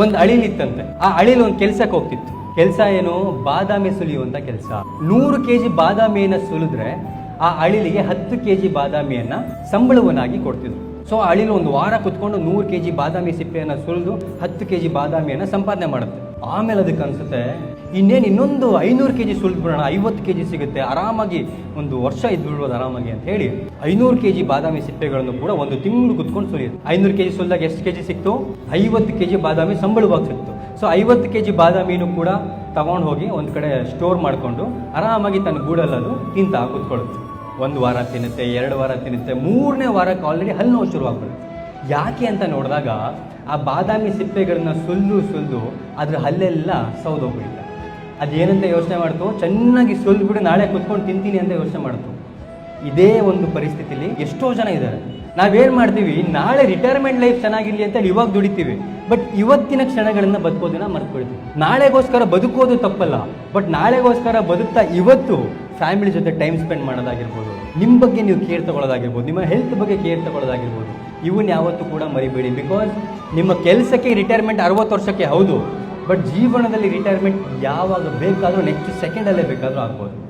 ಒಂದು ಅಳಿಲಿತ್ತಂತೆ. ಆ ಅಳಿಲು ಒಂದು ಕೆಲ್ಸಕ್ಕೆ ಹೋಗ್ತಿತ್ತು. ಕೆಲಸ ಏನು? ಬಾದಾಮಿ ಸುಲಿಯುವಂತ ಕೆಲಸ. 100 kg ಬಾದಾಮಿಯನ್ನ ಸುಲಿದ್ರೆ ಆ ಅಳಿಲಿಗೆ 10 kg ಬಾದಾಮಿಯನ್ನ ಸಂಬಳವನ್ನಾಗಿ ಕೊಡ್ತಿದ್ರು. ಸೊ ಅಳಿಲು ಒಂದು ವಾರ ಕುತ್ಕೊಂಡು 100 kg ಬಾದಾಮಿ ಸಿಪ್ಪೆಯನ್ನು ಸುಲಿದು 10 kg ಬಾದಾಮಿಯನ್ನು ಸಂಪಾದನೆ ಮಾಡುತ್ತೆ. ಆಮೇಲೆ ಅದಕ್ಕೆ ಅನ್ಸುತ್ತೆ, ಇನ್ನೊಂದು 500 kg ಸುಲಿದ್ಬಿಡೋಣ, 50 kg ಸಿಗುತ್ತೆ, ಆರಾಮಾಗಿ ಒಂದು ವರ್ಷ ಇದ್ಬಿಡ್ಬೋದು ಆರಾಮಾಗಿ ಅಂತ ಹೇಳಿ 500 kg ಬಾದಾಮಿ ಸಿಪ್ಪೆಗಳನ್ನು ಕೂಡ ಒಂದು ತಿಂಗಳು ಕುತ್ಕೊಂಡು ಸುಲಿಯುತ್ತೆ. 500 kg ಸುಲಿದಾಗ ಎಷ್ಟು kg ಸಿಕ್ತು? 50 kg ಬಾದಾಮಿ ಸಂಬಳವಾಗಿ ಸಿಕ್ತು. ಸೊ 50 kg ಬಾದಾಮಿನೂ ಕೂಡ ತಗೊಂಡು ಹೋಗಿ ಒಂದು ಕಡೆ ಸ್ಟೋರ್ ಮಾಡಿಕೊಂಡು ಆರಾಮಾಗಿ ತನ್ನ ಗೂಡಲ್ಲದು ತಿಂತಾ ಕೂತ್ಕೊಳ್ಳುತ್ತೆ. 1 ವಾರ ತಿನ್ನುತ್ತೆ, 2 ವಾರ ತಿನ್ನುತ್ತೆ, 3ನೇ ವಾರಕ್ಕೆ ಆಲ್ರೆಡಿ ಹಲ್ಲು ನೋವು ಶುರುವಾಗ್ಬಿಡುತ್ತೆ. ಯಾಕೆ ಅಂತ ನೋಡಿದಾಗ ಆ ಬಾದಾಮಿ ಸಿಪ್ಪೆಗಳನ್ನ ಸುಲಿದು ಅದ್ರ ಹಲ್ಲೆಲ್ಲ ಸೌದೋಗ್ಬಿಡುತ್ತೆ. ಅದೇನಂತ ಯೋಚನೆ ಮಾಡ್ತು, ಚೆನ್ನಾಗಿ ಸುಲಿದ್ಬಿಟ್ಟು ನಾಳೆ ಕುತ್ಕೊಂಡು ತಿಂತೀನಿ ಅಂತ ಯೋಚನೆ ಮಾಡ್ತು. ಇದೇ ಒಂದು ಪರಿಸ್ಥಿತಿಲಿ ಎಷ್ಟೋ ಜನ ಇದ್ದಾರೆ. ನಾವೇನು ಮಾಡ್ತೀವಿ, ನಾಳೆ ರಿಟೈರ್ಮೆಂಟ್ ಲೈಫ್ ಚೆನ್ನಾಗಿರಲಿ ಅಂತ ಇವಾಗ ದುಡಿತೀವಿ, ಬಟ್ ಇವತ್ತಿನ ಕ್ಷಣಗಳನ್ನ ಬದುಕೋದನ್ನ ಮರ್ತ್ಕೊಳ್ತೀವಿ. ನಾಳೆಗೋಸ್ಕರ ಬದುಕೋದು ತಪ್ಪಲ್ಲ, ಬಟ್ ನಾಳೆಗೋಸ್ಕರ ಬದುಕ್ತಾ ಇವತ್ತು ಫ್ಯಾಮಿಲಿ ಜೊತೆ ಟೈಮ್ ಸ್ಪೆಂಡ್ ಮಾಡೋದಾಗಿರ್ಬೋದು, ನಿಮ್ಮ ಬಗ್ಗೆ ನೀವು ಕೇರ್ ತಗೊಳ್ಳೋದಾಗಿರ್ಬೋದು, ನಿಮ್ಮ ಹೆಲ್ತ್ ಬಗ್ಗೆ ಕೇರ್ ತಗೊಳ್ಳೋದಾಗಿರ್ಬೋದು, ಇವನ್ನ ಯಾವತ್ತೂ ಕೂಡ ಮರಿಬೇಡಿ. ಬಿಕಾಸ್ ನಿಮ್ಮ ಕೆಲಸಕ್ಕೆ ರಿಟೈರ್ಮೆಂಟ್ 60 ವರ್ಷಕ್ಕೆ ಹೌದು, ಬಟ್ ಜೀವನದಲ್ಲಿ ರಿಟೈರ್ಮೆಂಟ್ ಯಾವಾಗ ಬೇಕಾದರೂ ನೆಕ್ಸ್ಟ್ ಸೆಕೆಂಡಲ್ಲೇ ಬೇಕಾದರೂ ಆಗ್ಬೋದು.